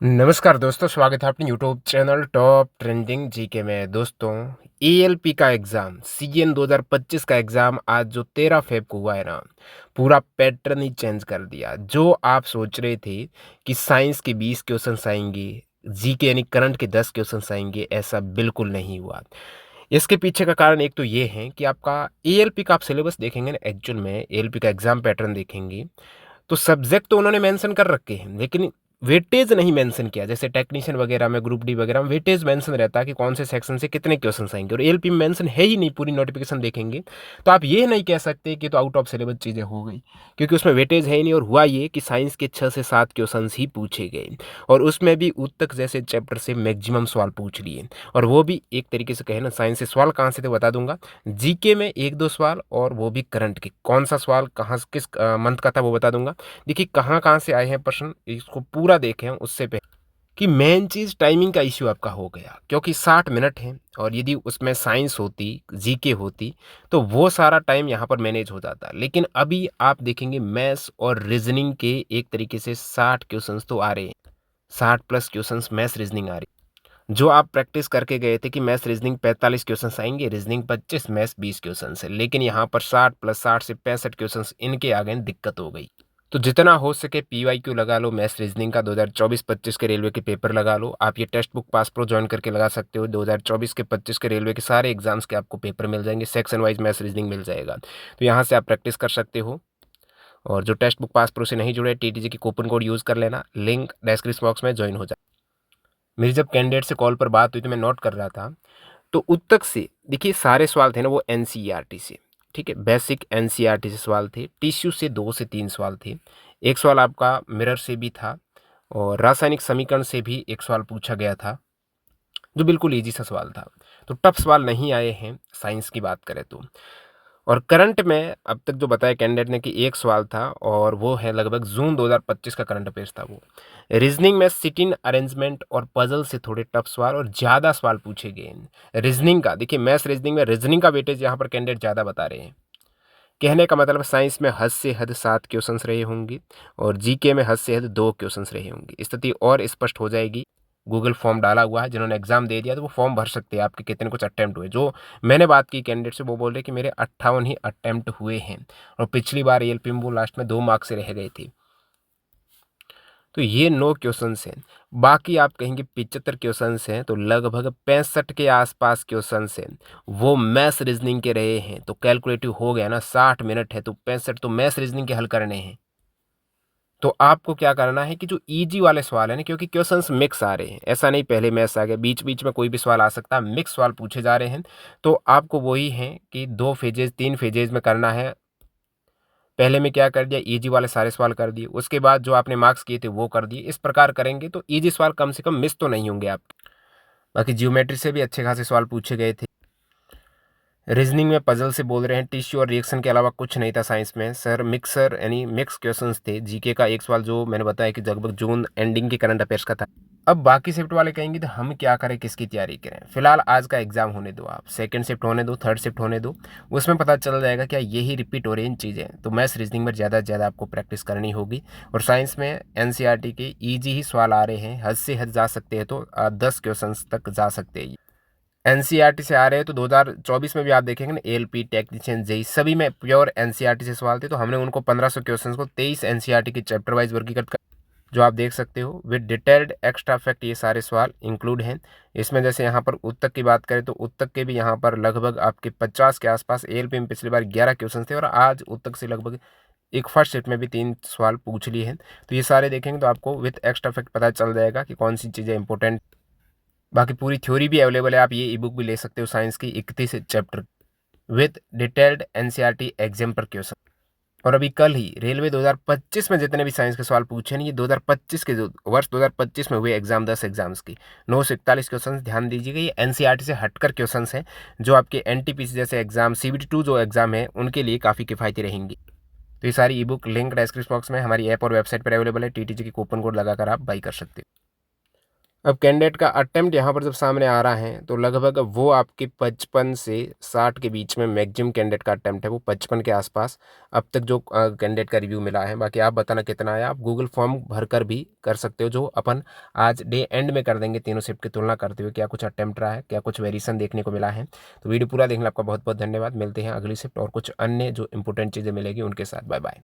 नमस्कार दोस्तों, स्वागत है अपने YouTube channel top trending GK में। दोस्तों, एएलपी का एग्ज़ाम सीएन 2025 का एग्ज़ाम आज जो 13 फेब को हुआ है ना, पूरा पैटर्न ही चेंज कर दिया। जो आप सोच रहे थे कि साइंस के 20 क्वेश्चंस आएंगे, जीके यानी करंट के 10 क्वेश्चंस आएंगे, ऐसा बिल्कुल नहीं हुआ। इसके पीछे का कारण एक तो ये है कि आपका एएलपी का आप सिलेबस देखेंगे ना, एक्चुअल में एएलपी का एग्ज़ाम पैटर्न देखेंगे तो सब्जेक्ट तो उन्होंने मेंशन कर रखे हैं, लेकिन वेटेज नहीं मेंशन किया। जैसे टेक्नीशियन वगैरह में, ग्रुप डी वगैरह में वेटेज मेंशन रहता है कि कौन से सेक्शन से कितने क्वेश्चंस आएंगे, और एएलपी में मेंशन है ही नहीं। पूरी नोटिफिकेशन देखेंगे तो आप ये नहीं कह सकते कि तो आउट ऑफ सिलेबस चीज़ें हो गई, क्योंकि उसमें वेटेज है ही नहीं। और हुआ ये कि साइंस के 6 से 7 क्वेश्चंस ही पूछे गए, और उसमें भी उत्तक जैसे चैप्टर से मैक्सिमम सवाल पूछ लिए। और वो भी एक तरीके से कहे ना, साइंस से सवाल कहाँ से थे बता दूंगा, जीके में 1-2 सवाल, और वो भी करंट के। कौन सा सवाल कहाँ किस मंथ का था वो बता दूंगा। देखिए कहाँ कहाँ से आए हैं प्रश्न, इसको पूरा देखें उससे पहले कि मेन चीज़ टाइमिंग का इश्यू आपका हो गया, क्योंकि 60 मिनट है, और यदि उसमें साइंस होती, जीके होती, तो वो सारा टाइम यहाँ पर मैनेज हो जाता। लेकिन अभी आप देखेंगे मैथ्स और रीजनिंग के एक तरीके से 60 क्वेश्चंस तो आ रहे हैं, 60 प्लस क्वेश्चंस मैथ्स रीजनिंग आ रही। जो आप प्रैक्टिस करके गए थे कि मैथ्स रीजनिंग 45 क्वेश्चंस आएंगे, रीजनिंग 25, मैथ्स 20 क्वेश्चंस है, लेकिन यहाँ पर 60 प्लस 60 से 65 क्वेश्चंस इनके आ गए, दिक्कत हो गई। तो जितना हो सके पीवाईक्यू लगा लो मैथ्स रीजनिंग का। 2024-25 के रेलवे के पेपर लगा लो। आप ये text book pass pro join करके लगा सकते हो। 2024 के 25 के रेलवे के सारे एग्जाम्स के आपको पेपर मिल जाएंगे, सेक्शन वाइज मैथ्स रीजनिंग मिल जाएगा, तो यहाँ से आप प्रैक्टिस कर सकते हो। और जो टेक्स्ट बुक पास प्रो से नहीं जुड़े, टीटीजी की कूपन कोड यूज़ कर लेना, लिंक डिस्क्रिप्शन बॉक्स में ज्वाइन हो जाए। मेरी जब कैंडिडेट से कॉल पर बात हुई तो मैं नोट कर रहा था, तो उत्तक से देखिए सारे सवाल थे ना वो एनसीईआरटी से, ठीक है, बेसिक एनसीईआरटी से सवाल थे। टिश्यू से 2 से 3 सवाल थे। एक सवाल आपका मिरर से भी था, और रासायनिक समीकरण से भी एक सवाल पूछा गया था, जो बिल्कुल इजी सा सवाल था। तो टफ सवाल नहीं आए हैं साइंस की बात करें तो। और करंट में अब तक जो बताया कैंडिडेट ने कि एक सवाल था, और वो है लगभग जून 2025 का करंट अफेयर्स था वो। रीजनिंग में सिटिंग अरेंजमेंट और पजल से थोड़े टफ सवाल और ज़्यादा सवाल पूछे गए हैं। रीजनिंग का देखिए, मैथ्स रीजनिंग में रीजनिंग का वेटेज यहाँ पर कैंडिडेट ज़्यादा बता रहे हैं। कहने का मतलब साइंस में हद से हद 7 क्वेश्चंस रहे होंगे, और जीके में हद से हद 2 क्वेश्चंस रहे होंगे। स्थिति और स्पष्ट हो जाएगी। गूगल फॉर्म डाला हुआ है, जिन्होंने एग्जाम दे दिया तो वो फॉर्म भर सकते हैं, आपके कितने कुछ अटेम्प्ट हुए। जो मैंने बात की कैंडिडेट से, वो बोल रहे कि मेरे 58 ही अटेम्प्ट हुए हैं, और पिछली बार एएलपी में वो लास्ट में 2 मार्क्स से रह गए थे। तो ये 9 क्वेश्चंस हैं। बाकी आप कहेंगे 75 क्वेश्चंस हैं, तो लगभग 65 के आसपास क्वेश्चंस हैं, वो मैथ्स रीजनिंग के रहे हैं। तो कैलकुलेटिव हो गया ना, 60 मिनट है तो 65 तो मैथ्स रीजनिंग के हल करने हैं। तो आपको क्या करना है कि जो इजी वाले सवाल है ना, क्योंकि क्वेश्चंस मिक्स आ रहे हैं, ऐसा नहीं पहले मैथ्स आ गया, बीच बीच में कोई भी सवाल आ सकता है, मिक्स सवाल पूछे जा रहे हैं। तो आपको वही है कि 2 फेजेज 3 फेजेज में करना है। पहले में क्या कर दिया, इजी वाले सारे सवाल कर दिए, उसके बाद जो आपने मार्क्स किए थे वो कर दिए। इस प्रकार करेंगे तो इजी सवाल कम से कम मिस तो नहीं होंगे आप। बाकी जियोमेट्री से भी अच्छे खासे सवाल पूछे गए थे। रीजनिंग में पजल से बोल रहे हैं, टिश्यू और रिएक्शन के अलावा कुछ नहीं था साइंस में सर। मिक्सर यानी मिक्स क्वेश्चंस थे। जीके का एक सवाल जो मैंने बताया कि लगभग जून एंडिंग के करंट अफेयर्स का था। अब बाकी शिफ्ट वाले कहेंगे तो हम क्या करें, किसकी तैयारी करें। फिलहाल आज का एग्जाम होने दो, आप सेकंड शिफ्ट होने दो, थर्ड शिफ्ट होने दो, उसमें पता चल जाएगा क्या यही रिपीट हो रही इन चीज़ें। तो मैथ्स रीजनिंग में ज़्यादा से ज़्यादा आपको प्रैक्टिस करनी होगी। और साइंस में एनसीईआरटी के ईजी ही सवाल आ रहे हैं, हद से हद जा सकते हैं तो 10 क्वेश्चन तक जा सकते हैं। एनसीईआरटी से आ रहे हैं तो 2024 में भी आप देखेंगे ना, एएलपी, टेक्नीशियन, जेई सभी में प्योर एनसीईआरटी से सवाल थे। तो हमने उनको 1500 क्वेश्चंस को 23 एनसीईआरटी के चैप्टर वाइज वर्गीकृत कर, जो आप देख सकते हो विद डिटेल्ड एक्स्ट्रा फैक्ट, ये सारे सवाल इंक्लूड हैं इसमें। जैसे यहाँ पर उत्तक की बात करें तो उत्तक के भी यहाँ पर लगभग आपके 50 के आसपास। एएलपी में पिछली बार 11 क्वेश्चन थे, और आज उत्तक से लगभग एक फर्स्ट शिफ्ट में भी 3 सवाल पूछ लिए हैं। तो ये सारे देखेंगे तो आपको विथ एक्स्ट्रा फैक्ट पता चल जाएगा कि कौन सी चीज़ें इंपॉर्टेंट। बाकी पूरी थ्योरी भी अवेलेबल है, आप ये ई बुक भी ले सकते हो साइंस की 31 chapter with detailed NCERT exam पर क्वेश्चन। और अभी कल ही रेलवे 2025 में जितने भी साइंस के सवाल पूछे नहीं, ये 2025 के जो वर्ष 2025 में हुए एग्जाम, 10 एग्जाम्स की 941 क्वेश्चन, ध्यान दीजिएगा ये एनसीईआरटी से हटकर क्वेश्चन हैं, जो आपके एनटीपीसी जैसे एग्जाम, CBT 2 जो एग्जाम है उनके लिए काफ़ी किफ़ायती रहेंगी। तो ये सारी ई बुक लिंक डिस्क्रिप्शन बॉक्स में हमारी ऐप और वेबसाइट पर अवेलेबल है। टीटीजी की कूपन कोड लगाकर आप बाई कर सकते हो। अब कैंडिडेट का अटेम्प्ट यहाँ पर जब सामने आ रहा है तो लगभग वो आपके 55 से 60 के बीच में मैक्सिमम कैंडिडेट का अटेम्प्ट है, वो 55 के आसपास अब तक जो कैंडिडेट का रिव्यू मिला है। बाकी आप बताना कितना आया। आप गूगल फॉर्म भरकर भी कर सकते हो, जो अपन आज डे एंड में कर देंगे तीनों शिफ्ट की तुलना करते हुए, क्या कुछ अटेम्प्ट रहा है, क्या कुछ वेरिएशन देखने को मिला है। तो वीडियो पूरा देखने आपका बहुत बहुत धन्यवाद। मिलते हैं अगली शिफ्ट और कुछ अन्य जो इंपॉर्टेंट चीज़ें मिलेगी उनके साथ। Bye bye.